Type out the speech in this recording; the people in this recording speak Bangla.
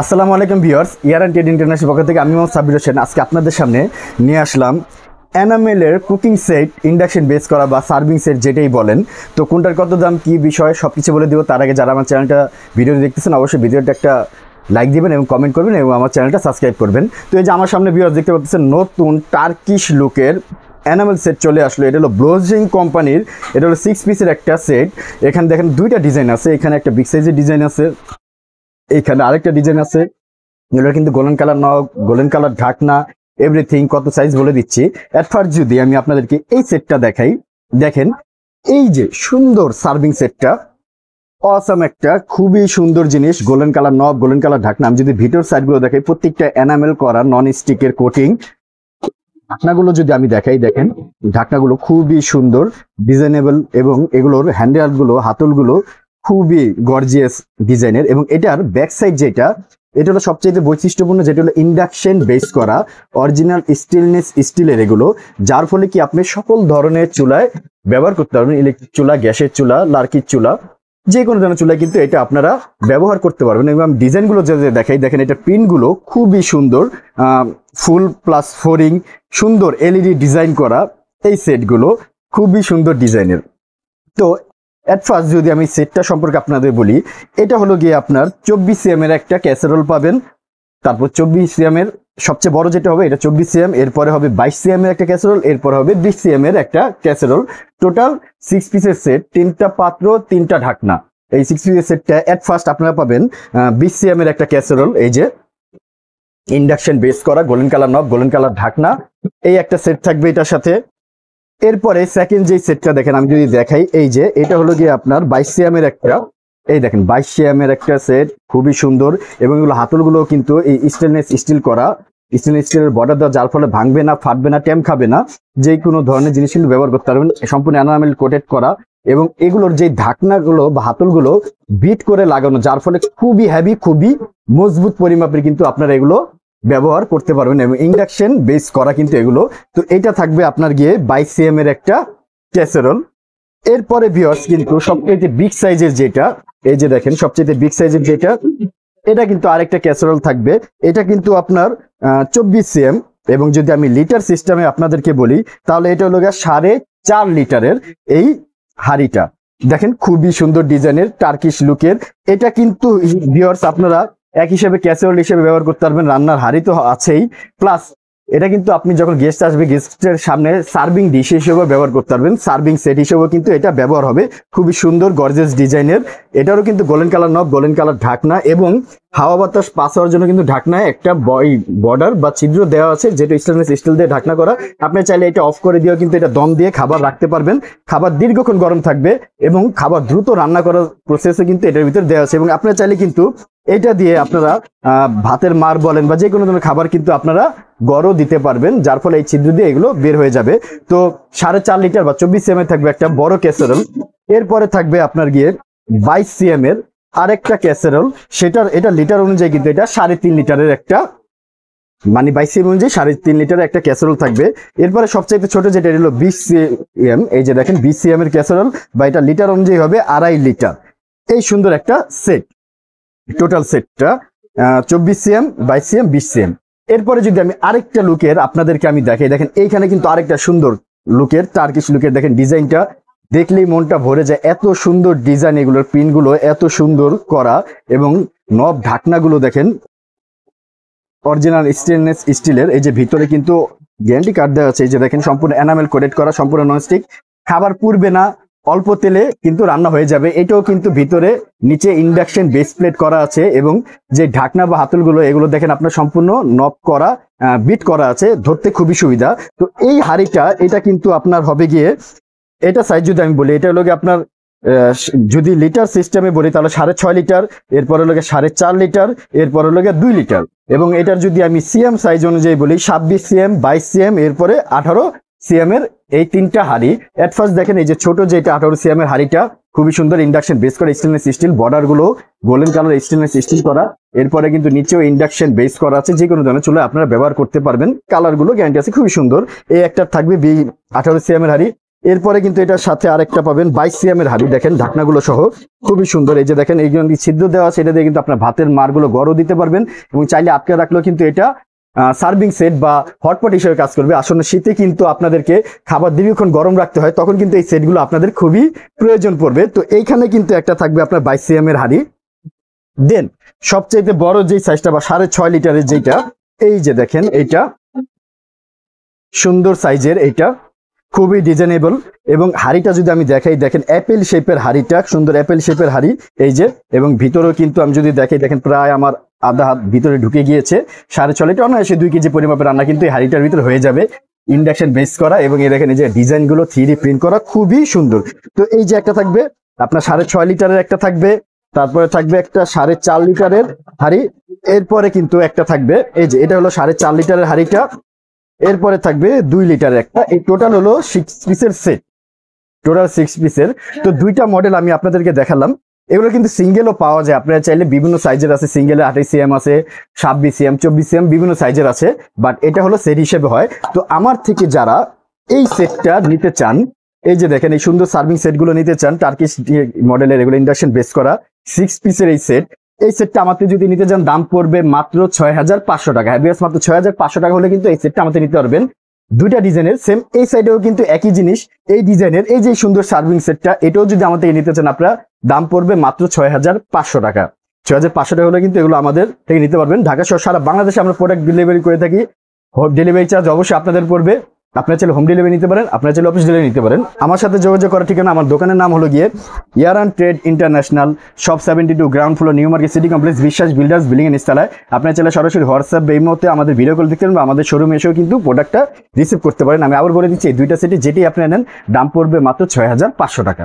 আসসালামু আলাইকুম viewers, year and trade international পক্ষ থেকে আমি মোহাম্মদ সাব্বির হোসেন আজকে আপনাদের সামনে নিয়ে আসলাম এনামেলের কুকিং সেট, ইন্ডাকশন বেস করা বা সার্ভিং সেট যেটাই বলেন। তো কোনটার কত দাম, কি বিষয় সব কিছু বলে দেবো। তার আগে যারা আমার চ্যানেলটা ভিডিও দেখতেছেন অবশ্যই ভিডিওটা একটা লাইক দিবেন এবং কমেন্ট করবেন এবং আমার চ্যানেলটা সাবস্ক্রাইব করবেন। তো এই যে আমার সামনে ভিউয়ার্স দেখতে পাচ্ছেন নতুন টার্কিশ লুকের এনামেল সেট চলে আসলো। এটা হলো ব্লোজিং কোম্পানির, এটা হলো 6 পিসের একটা সেট। এখানে দেখেন দুইটা ডিজাইন আছে, এখানে একটা বিগ সাইজের ডিজাইন আছে, এখানে আরেকটা ডিজাইন আছে। এগুলো কিন্তু golden colour knock, golden colour ঢাকনা, এভরিথিং কত সাইজ বলে দিচ্ছি। এট ফার্স্ট যদি আমি আপনাদেরকে এই সেটটা দেখাই, দেখেন এই যে সুন্দর সার্ভিং সেটটা, অসাম একটা খুবই সুন্দর জিনিস। গোল্ডেন কালার নব, গোল্ডেন কালার ঢাকনা। আমি যদি ভিডিওর সাইডগুলো দেখাই, প্রত্যেকটা এনামেল করা নন স্টিকের কোটিং। ঢাকনাগুলো যদি আমি দেখাই, দেখেন ঢাকনাগুলো খুবই সুন্দর, ডিজাইনেবল এবং এগুলোর হ্যান্ডেলগুলো, হাতলগুলো খুবই গর্জিয়াস ডিজাইনের। এবং এটার ব্যাক সাইড যেটা, এটা হলো সবচেয়ে বৈশিষ্ট্যপূর্ণ, যেটা হলো ইন্ডাকশন বেস করা অরিজিনাল স্টেনলেস স্টিলের এগুলো, যার ফলে কি আপনি সকল ধরনের চুলায় ব্যবহার করতে পারবেন। ইলেকট্রিক চুলা, গ্যাসের চুলা, লার্কির চুলা, যে কোনো ধরনের চুলায় কিন্তু এটা আপনারা ব্যবহার করতে পারবেন। এবং ডিজাইনগুলো যে দেখাই, দেখেন এটা পিনগুলো খুবই সুন্দর, ফুল প্লাস ফোরিং, সুন্দর এলইডি ডিজাইন করা এই সেটগুলো খুবই সুন্দর ডিজাইনের। তো এট ফার্স্ট যদি আমি সেটটা সম্পর্কে আপনাদের বলি, এটা হলো গিয়ে আপনার 24 সিএম এর একটা ক্যাসেরোল পাবেন। তারপর 24 সিএম এর সবচেয়ে বড় যেটা হবে এটা 24 সিএম, এরপরে হবে 22 সিএম এর একটা ক্যাসেরোল, এরপর হবে 20 সিএম এর একটা ক্যাসেরোল। টোটাল 6 পিসের সেট, 3টা পাত্র, 3টা ঢাকনা। এই 6 পিসের সেটটা এট ফার্স্ট আপনারা পাবেন 20 সিএম এর একটা ক্যাসেরোল, এই যে ইন্ডাকশন বেস করা, গোল্ডেন কালার নব, গোল্ডেন কালার ঢাকনা, এই একটা সেট থাকবে এটার সাথে। এরপরে সেকেন্ড যে সেটটা দেখেন, আমি যদি দেখাই, এই যে এটা হলো গিয়ে আপনার 22 সিএম এর একটা, এই দেখেন 22 সিএম এর একটা সেট, খুবই সুন্দর। এবং এগুলো হাতলগুলো কিন্তু এই স্টেনলেস স্টিল করা, স্টেনলেস স্টিলের বর্ডার দেওয়া, যার ফলে ভাঙবে না, ফাটবে না, টেম খাবে না, যে কোনো ধরনের জিনিস কিন্তু ব্যবহার করতে পারবেন। সম্পূর্ণ এনামেল কোটেড করা এবং এগুলোর যে ঢাকনাগুলো বা হাতলগুলো বিট করে লাগানো, যার ফলে খুবই হেভি, খুবই মজবুত পরিমাপের কিন্তু আপনারা এগুলো ব্যবহার করতে পারবেন এবং ইন্ডাকশন বেস করা কিন্তু এগুলো। তো এটা থাকবে আপনার গিয়ে 22 সিএম এর একটা ক্যাসেরোল। এরপরে ভিউয়ার্স কিন্তু সবচেয়ে বিগ সাইজের যেটা, এই যে দেখেন সবচেয়ে বিগ সাইজের যেটা, এটা কিন্তু আরেকটা ক্যাসেরোল থাকবে। এটা কিন্তু আপনার 24 সিএম। এবং যদি আমি লিটার সিস্টেমে আপনাদেরকে বলি, তাহলে এটা হলো 4.5 লিটারের এই হাঁড়িটা। দেখেন খুবই সুন্দর ডিজাইনের, টার্কিশ লুকের। এটা কিন্তু ভিউয়ার্স আপনারা এক হিসেবে ক্যাসেরোল হিসেবে ব্যবহার করতে পারবেন, রান্নার হাঁড়ি তো আছেই, প্লাস এটা কিন্তু আপনি যখন গেস্ট আসবে, গেস্টের সামনে সার্ভিং ডিশ হিসেবেও ব্যবহার করতে পারবেন, সার্ভিং সেট হিসেবেও কিন্তু এটা ব্যবহার হবে। খুবই সুন্দর গর্জিয়াস ডিজাইনের। এটারও কিন্তু গোল্ডেন কালার নব, গোল্ডেন কালার ঢাকনা এবং হাওয়া বাতাস পাস হওয়ার জন্য কিন্তু ঢাকনায় একটা বর্ডার বা ছিদ্র দেওয়া আছে, যেটা স্টেনলেস স্টিল দিয়ে ঢাকনা করা। আপনি চাইলে এটা অফ করে দিয়েও কিন্তু এটা দম দিয়ে খাবার রাখতে পারবেন, খাবার দীর্ঘক্ষণ গরম থাকবে এবং খাবার দ্রুত রান্না করার প্রসেসে কিন্তু এটার ভিতরে দেওয়া আছে। এবং আপনারা চাইলে কিন্তু এটা দিয়ে আপনারা ভাতের মার বলেন বা যে কোনো ধরনের খাবার কিন্তু আপনারা গড়ও দিতে পারবেন, যার ফলে এই ছিদ্র দিয়ে এগুলো বের হয়ে যাবে। তো 4.5 লিটার বা 24 সিএম এর থাকবে একটা বড় ক্যাসেরোল। এরপরে থাকবে আপনার গিয়ে 22 সিএম এর আরেকটা ক্যাসেরোল। এটা লিটার অনুযায়ী কিন্তু এটা 3.5 লিটারের একটা, মানে 22 সিএম অনুযায়ী 3.5 লিটারের একটা ক্যাসেরোল থাকবে। এরপরে সবচাইতে ছোট যেটা হলো 20 সিএম, এই যে দেখেন 20 সিএম এর ক্যাসেরোল, বা এটা লিটার অনুযায়ী হবে 2.5 লিটার। এই সুন্দর একটা সেট, টোটাল সেটটা 24 সিএম, 22 সিএম, 20 সিএম। এরপরে যদি আমি আরেকটা লুকের আপনাদেরকে আমি দেখাই, দেখেন এইখানে কিন্তু আরেকটা সুন্দর লুকের, টার্কিশ লুকের। দেখেন ডিজাইনটা দেখলেই মনটা ভরে যায়, এত সুন্দর ডিজাইন, এগুলোর পিনগুলো এত সুন্দর করা এবং নব ঢাকনাগুলো দেখেন অরিজিনাল স্টেনলেস স্টিলের। এই যে ভিতরে কিন্তু গ্যারান্টি কার্ড দেওয়া আছে, এই যে দেখেন সম্পূর্ণ এনামেল কোটেড করা, সম্পূর্ণ ননস্টিক, খাবার পুড়বে না, অল্প তেলে কিন্তু রান্না হয়ে যাবে। এটাও কিন্তু ভিতরে নিচে ইন্ডাকশন বেস প্লেট করা আছে এবং যে ঢাকনা বা হাতলগুলো এগুলো দেখেন আপনার সম্পূর্ণ নব করা, বিট করা আছে, ধরতে খুবই সুবিধা। তো এই হাঁড়িটা এটা কিন্তু আপনার হবে গিয়ে, এটা সাইজ যদি আমি বলি, এটা হলো গিয়ে আপনার যদি লিটার সিস্টেমে বলি তাহলে 6.5 লিটার, এরপর হলো 4.5 লিটার, এরপর হলো 2 লিটার। এবং এটার যদি আমি সিএম সাইজ অনুযায়ী বলি, 26 সিএম, 22 সিএম, এরপরে 18 সিএম এর এই 3টা হাঁড়ি। এট ফার্স্ট দেখেন এই যে ছোট যে এটা 18 সিএম এর হাঁড়িটা, খুবই সুন্দর ইন্ডাকশন বেস করা স্টেনলেস স্টিল, বর্ডার গুলো গোল্ডেন কালার স্টেনলেস স্টিল করা। এরপরে কিন্তু নিচেও ইন্ডাকশন বেস করা আছে, যে কোনো ধরনের চুলায় আপনারা ব্যবহার করতে পারবেন। কালার গুলো গ্যারান্টি আছে, খুবই সুন্দর। এই একটা থাকবে 18 সিএম এর হাঁড়ি। এরপরে কিন্তু এটার সাথে আরেকটা পাবেন 22 এর হাঁড়ি, দেখেন ঢাকনাগুলো সহ খুবই সুন্দর। এই যে দেখেন এইগুলো ছিদ্র দেওয়া আছে, এটা দিয়ে কিন্তু আপনার ভাতের মারগুলো গড়ও দিতে পারবেন এবং চাইলে আটকে রাখলেও কিন্তু এটা সার্ভিং সেট বা হটপট হিসেবে কাজ করবে। আসলে শীতে কিন্তু আপনাদেরকে খাবার দীর্ঘক্ষণ গরম রাখতে হয়, তখন কিন্তু এই সেটগুলো আপনাদের খুবই প্রয়োজন পড়বে। তো এইখানে কিন্তু একটা থাকবে আপনার 22 এর হাঁড়ি। দেন সবচেয়ে বড় যেই সাইজটা বা 6.5 লিটারের যেটা, এই যে দেখেন এইটা সুন্দর সাইজের, এইটা খুবই ডিজাইনেবল। এবং হাঁড়িটা যদি আমি দেখাই, দেখেন অ্যাপেল শেপের হাঁড়িটা, সুন্দর অ্যাপেল শেপের হাঁড়ি এই যে। এবং ভিতরেও কিন্তু আমি যদি দেখাই, দেখেন প্রায় আমার আধা হাত ভিতরে ঢুকে গিয়েছে। 6.5 লিটার অনায়াসে 2 কেজি পরিমাপের রান্না কিন্তু এই হাঁড়িটার ভিতরে হয়ে যাবে, ইন্ডাকশন বেস করা। এবং এই দেখেন এই যে ডিজাইনগুলো 3D প্রিন্ট করা, খুবই সুন্দর। তো এই যে একটা থাকবে আপনার 6.5 লিটারের একটা থাকবে, তারপরে থাকবে একটা 4.5 লিটারের হাঁড়ি, এরপরে কিন্তু একটা থাকবে এই যে এটা হলো 4.5 লিটারের হাঁড়িটা, এরপরে থাকবে 2 লিটারের একটা। এই টোটাল হলো 6 পিসের সেট, টোটাল 6 পিসের। তো দুইটা মডেল আমি আপনাদেরকে দেখালাম, এগুলো কিন্তু সিঙ্গেলও পাওয়া যায়, আপনারা চাইলে বিভিন্ন সাইজের আছে, সিঙ্গেলে 28 cm আছে, 26 cm, 24 cm বিভিন্ন সাইজের আছে, বাট এটা হলো সেট হিসেবে হয়। তো আমার থেকে যারা এই সেটটা নিতে চান, এই যে দেখেন এই সুন্দর সার্ভিং সেটগুলো নিতে চান, টার্কিশ মডেলের, এগুলো ইন্ডাকশন বেস করা 6 পিসের এই সেটটা আমাদের যদি নিতে চান দাম পড়বে মাত্র 6500 টাকা। হ্যাঁ বিয়াস, মাত্র 6500 টাকা হলে কিন্তু এই সেটটা আমাদের নিতে পারবেন। দুইটা ডিজাইনের সেম, এই সাইডেও কিন্তু একই জিনিস, এই ডিজাইনের এই যে সুন্দর সার্ভিং সেটটা, এটাও যদি আমাদের নিতে চান আপনারা দাম পড়বে মাত্র 6500 টাকা। 6500 টাকা হলে কিন্তু এগুলো আমাদের থেকে নিতে পারবেন। ঢাকা সহ সারা বাংলাদেশে আমরা প্রোডাক্ট ডেলিভারি করে থাকি। ডেলিভারি চার্জ অবশ্যই আপনাদের পড়বে, আপনারা চাইলে হোম ডেলিভারি নিতে পারেন, আপনারা চাইলে অফিস ডেলিভারি নিতে পারেন। আমার সাথে যোগাযোগ করার ঠিকানা, আমার দোকানের নাম হলো গিয়ে Yaran trade international, shop 72, ground floor, new market city complex, Biswas builders, building এর নিচতলায়। আপনারা চাইলে সরাসরি হোয়াটসঅ্যাপ এই মুহূর্তে আমাদের ভিডিও কল দেখতে পারেন বা আমাদের শোরুমে এসেও কিন্তু প্রোডাক্টটা রিসিভ করতে পারেন। আমি আবার বলে দিচ্ছি, এই দুইটা সেটে যেটি আপনি নেন দাম পড়বে মাত্র 6500 টাকা।